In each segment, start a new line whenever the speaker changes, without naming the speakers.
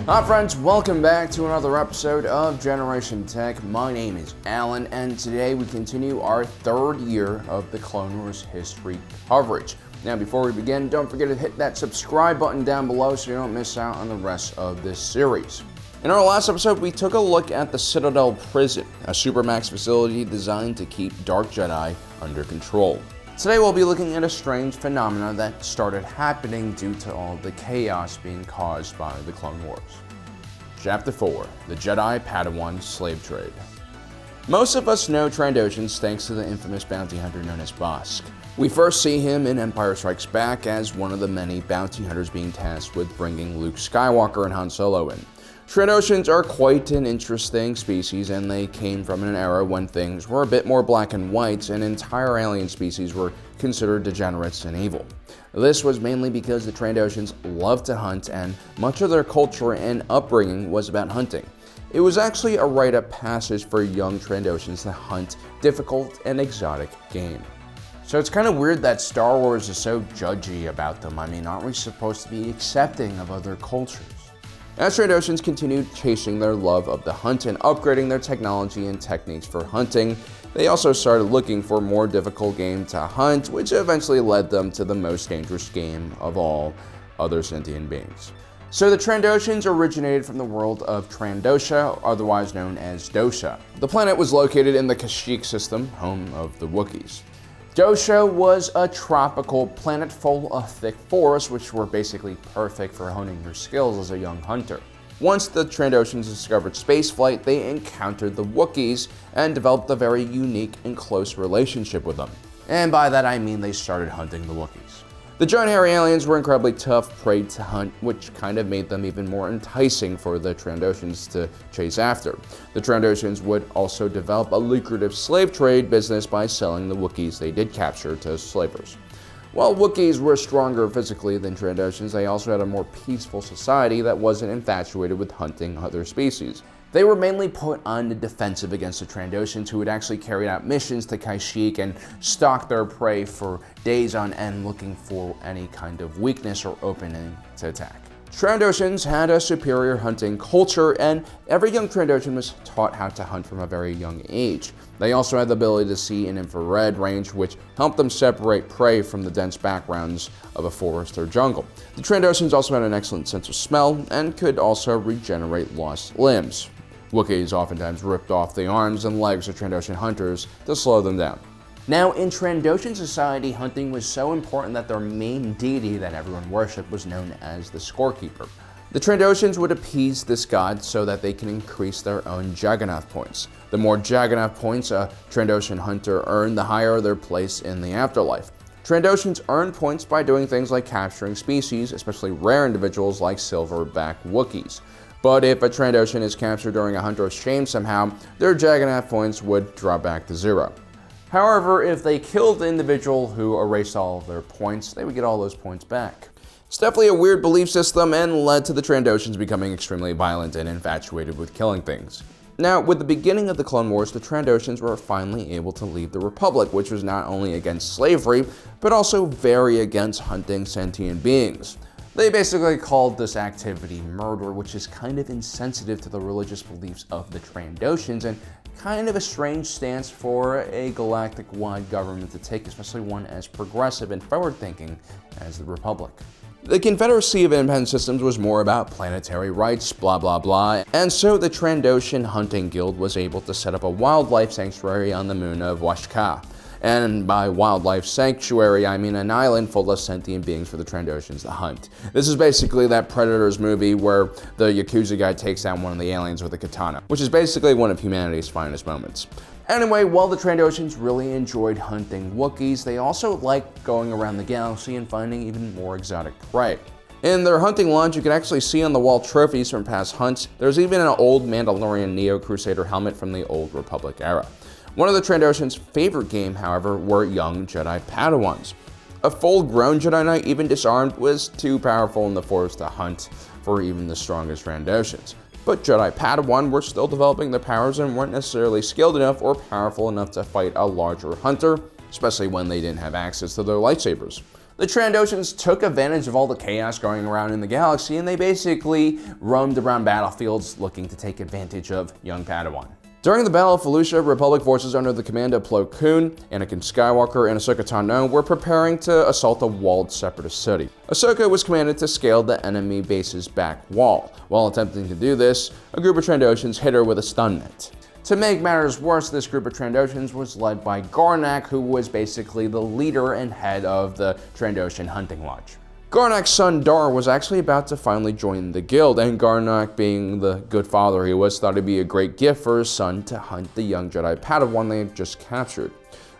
Hi friends, welcome back to another episode of Generation Tech. My name is Alan, and today we continue our third year of the Clone Wars history coverage. Now before we begin, don't forget to hit that subscribe button down below so you don't miss out on the rest of this series. In our last episode, we took a look at the Citadel Prison, a supermax facility designed to keep Dark Jedi under control. Today we'll be looking at a strange phenomenon that started happening due to all the chaos being caused by the Clone Wars. Chapter 4, the Jedi Padawan Slave Trade. Most of us know Trandoshans thanks to the infamous bounty hunter known as Bosk. We first see him in Empire Strikes Back as one of the many bounty hunters being tasked with bringing Luke Skywalker and Han Solo in. Trandoshans are quite an interesting species, and they came from an era when things were a bit more black and white and entire alien species were considered degenerates and evil. This was mainly because the Trandoshans loved to hunt, and much of their culture and upbringing was about hunting. It was actually a rite of passage for young Trandoshans to hunt difficult and exotic game. So it's kind of weird that Star Wars is so judgy about them. I mean, aren't we supposed to be accepting of other cultures? As Trandoshans continued chasing their love of the hunt and upgrading their technology and techniques for hunting, they also started looking for more difficult game to hunt, which eventually led them to the most dangerous game of all, other sentient beings. So the Trandoshans originated from the world of Trandoshan, otherwise known as Dosha. The planet was located in the Kashyyyk system, home of the Wookiees. Dosha was a tropical planet full of thick forests, which were basically perfect for honing your skills as a young hunter. Once the Trandoshans discovered spaceflight, they encountered the Wookiees and developed a very unique and close relationship with them. And by that I mean they started hunting the Wookiees. The giant hairy aliens were incredibly tough prey to hunt, which kind of made them even more enticing for the Trandoshans to chase after. The Trandoshans would also develop a lucrative slave trade business by selling the Wookiees they did capture to slavers. While Wookiees were stronger physically than Trandoshans, they also had a more peaceful society that wasn't infatuated with hunting other species. They were mainly put on the defensive against the Trandoshans, who would actually carry out missions to Kashyyyk and stalk their prey for days on end, looking for any kind of weakness or opening to attack. Trandoshans had a superior hunting culture, and every young Trandoshan was taught how to hunt from a very young age. They also had the ability to see in infrared range, which helped them separate prey from the dense backgrounds of a forest or jungle. The Trandoshans also had an excellent sense of smell and could also regenerate lost limbs. Wookiees oftentimes ripped off the arms and legs of Trandoshan hunters to slow them down. Now, in Trandoshan society, hunting was so important that their main deity that everyone worshipped was known as the Scorekeeper. The Trandoshans would appease this god so that they can increase their own Jagannath points. The more Jagannath points a Trandoshan hunter earned, the higher their place in the afterlife. Trandoshans earn points by doing things like capturing species, especially rare individuals like silverback Wookiees. But if a Trandoshan is captured during a Hunter of Shame somehow, their Jagannath points would drop back to 0. However, if they killed the individual who erased all of their points, they would get all those points back. It's definitely a weird belief system and led to the Trandoshans becoming extremely violent and infatuated with killing things. Now, with the beginning of the Clone Wars, the Trandoshans were finally able to leave the Republic, which was not only against slavery, but also very against hunting sentient beings. They basically called this activity murder, which is kind of insensitive to the religious beliefs of the Trandoshans and kind of a strange stance for a galactic-wide government to take, especially one as progressive and forward-thinking as the Republic. The Confederacy of Independent Systems was more about planetary rights, blah blah blah, and so the Trandoshan Hunting Guild was able to set up a wildlife sanctuary on the moon of Washka. And by wildlife sanctuary, I mean an island full of sentient beings for the Trandoshans to hunt. This is basically that Predators movie where the Yakuza guy takes out one of the aliens with a katana, which is basically one of humanity's finest moments. Anyway, while the Trandoshans really enjoyed hunting Wookiees, they also liked going around the galaxy and finding even more exotic prey. In their hunting lodge, you can actually see on the wall trophies from past hunts. There's even an old Mandalorian Neo-Crusader helmet from the Old Republic era. One of the Trandoshans' favorite game, however, were young Jedi Padawans. A full-grown Jedi Knight, even disarmed, was too powerful in the Force to hunt for even the strongest Trandoshans. But Jedi Padawan were still developing their powers and weren't necessarily skilled enough or powerful enough to fight a larger hunter, especially when they didn't have access to their lightsabers. The Trandoshans took advantage of all the chaos going around in the galaxy, and they basically roamed around battlefields looking to take advantage of young Padawan. During the Battle of Felucia, Republic forces under the command of Plo Koon, Anakin Skywalker, and Ahsoka Tano were preparing to assault a walled separatist city. Ahsoka was commanded to scale the enemy base's back wall. While attempting to do this, a group of Trandoshans hit her with a stun net. To make matters worse, this group of Trandoshans was led by Garnak, who was basically the leader and head of the Trandoshan hunting lodge. Garnak's son Dar was actually about to finally join the guild, and Garnak, being the good father he was, thought it'd be a great gift for his son to hunt the young Jedi Padawan they had just captured.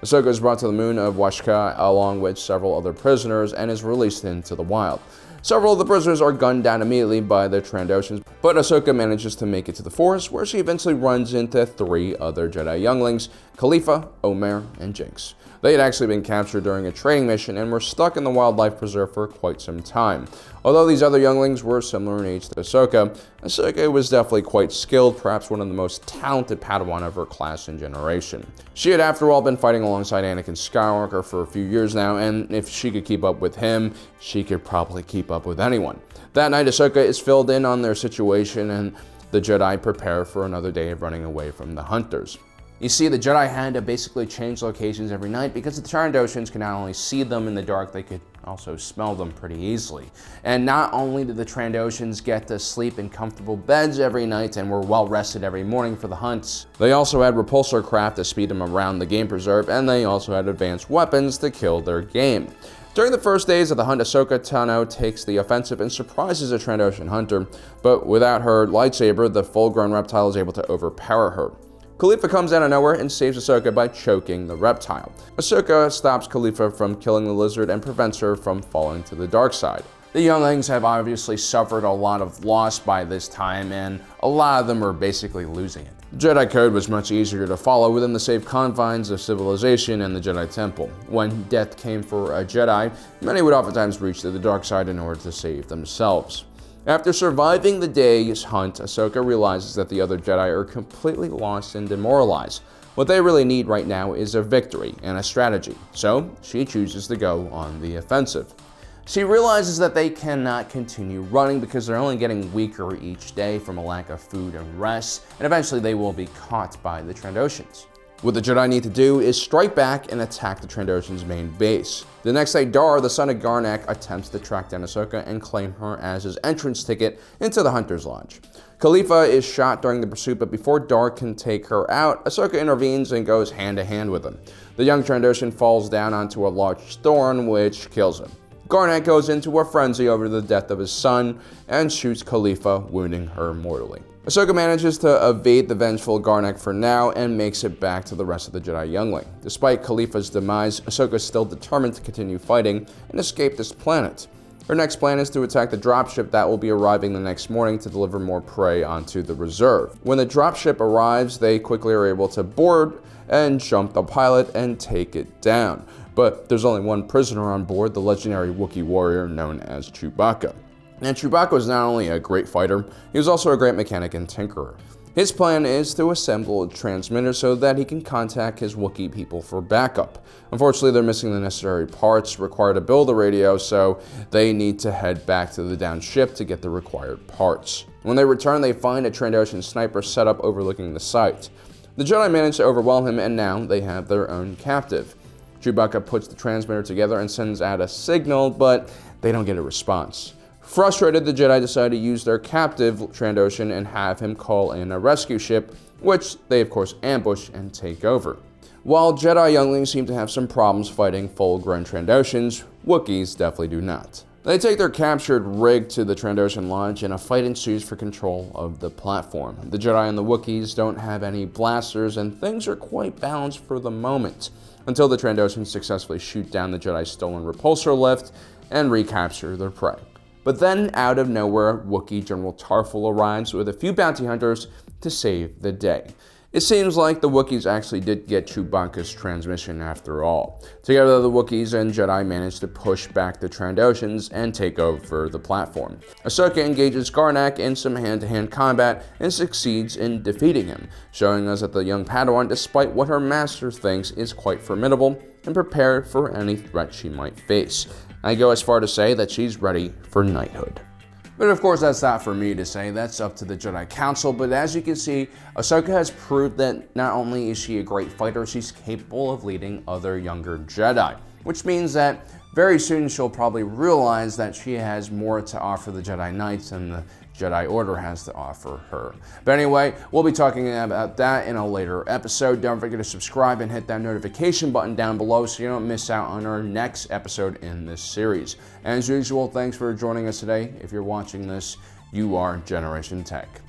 Ahsoka is brought to the moon of Washka along with several other prisoners and is released into the wild. Several of the prisoners are gunned down immediately by the Trandoshans, but Ahsoka manages to make it to the forest, where she eventually runs into 3 other Jedi younglings, Khalifa, Omer, and Jinx. They had actually been captured during a training mission and were stuck in the wildlife preserve for quite some time. Although these other younglings were similar in age to Ahsoka, Ahsoka was definitely quite skilled, perhaps one of the most talented Padawan of her class and generation. She had, after all, been fighting alongside Anakin Skywalker for a few years now, and if she could keep up with him, she could probably keep up with anyone. That night, Ahsoka is filled in on their situation, and the Jedi prepare for another day of running away from the hunters. You see, the Jedi had to basically change locations every night because the Trandoshans could not only see them in the dark, they could also smell them pretty easily. And not only did the Trandoshans get to sleep in comfortable beds every night and were well rested every morning for the hunts, they also had repulsor craft to speed them around the game preserve, and they also had advanced weapons to kill their game. During the first days of the hunt, Ahsoka Tano takes the offensive and surprises a Trandoshan hunter, but without her lightsaber, the full-grown reptile is able to overpower her. Khalifa comes out of nowhere and saves Ahsoka by choking the reptile. Ahsoka stops Khalifa from killing the lizard and prevents her from falling to the dark side. The younglings have obviously suffered a lot of loss by this time, and a lot of them are basically losing it. Jedi code was much easier to follow within the safe confines of civilization and the Jedi Temple. When death came for a Jedi, many would oftentimes reach to the dark side in order to save themselves. After surviving the day's hunt, Ahsoka realizes that the other Jedi are completely lost and demoralized. What they really need right now is a victory and a strategy, so she chooses to go on the offensive. She realizes that they cannot continue running because they're only getting weaker each day from a lack of food and rest, and eventually they will be caught by the Trandoshans. What the Jedi need to do is strike back and attack the Trandoshan's main base. The next day, Dar, the son of Garnak, attempts to track down Ahsoka and claim her as his entrance ticket into the Hunter's Lodge. Khalifa is shot during the pursuit, but before Dar can take her out, Ahsoka intervenes and goes hand-to-hand with him. The young Trandoshan falls down onto a large thorn, which kills him. Garnak goes into a frenzy over the death of his son and shoots Khalifa, wounding her mortally. Ahsoka manages to evade the vengeful Garnak for now and makes it back to the rest of the Jedi youngling. Despite Khalifa's demise, Ahsoka is still determined to continue fighting and escape this planet. Her next plan is to attack the dropship that will be arriving the next morning to deliver more prey onto the reserve. When the dropship arrives, they quickly are able to board and jump the pilot and take it down. But there's only one prisoner on board, the legendary Wookiee warrior known as Chewbacca. And Chewbacca was not only a great fighter, he was also a great mechanic and tinkerer. His plan is to assemble a transmitter so that he can contact his Wookiee people for backup. Unfortunately, they're missing the necessary parts required to build the radio, so they need to head back to the downed ship to get the required parts. When they return, they find a Trandoshan sniper set up overlooking the site. The Jedi manage to overwhelm him, and now they have their own captive. Chewbacca puts the transmitter together and sends out a signal, but they don't get a response. Frustrated, the Jedi decide to use their captive Trandoshan and have him call in a rescue ship, which they of course ambush and take over. While Jedi younglings seem to have some problems fighting full-grown Trandoshans, Wookiees definitely do not. They take their captured rig to the Trandoshan Lodge and a fight ensues for control of the platform. The Jedi and the Wookiees don't have any blasters and things are quite balanced for the moment, until the Trandoshans successfully shoot down the Jedi's stolen repulsor lift and recapture their prey. But then, out of nowhere, Wookiee General Tarful arrives with a few bounty hunters to save the day. It seems like the Wookiees actually did get Chewbacca's transmission after all. Together, the Wookiees and Jedi manage to push back the Trandoshans and take over the platform. Ahsoka engages Garnak in some hand-to-hand combat and succeeds in defeating him, showing us that the young Padawan, despite what her master thinks, is quite formidable and prepared for any threat she might face. I go as far to say that she's ready for knighthood. But of course, that's not for me to say, that's up to the Jedi Council. But as you can see, Ahsoka has proved that not only is she a great fighter, she's capable of leading other younger Jedi. Which means that very soon she'll probably realize that she has more to offer the Jedi Knights than the Jedi Order has to offer her. But anyway, we'll be talking about that in a later episode. Don't forget to subscribe and hit that notification button down below so you don't miss out on our next episode in this series. As usual, thanks for joining us today. If you're watching this, you are Generation Tech.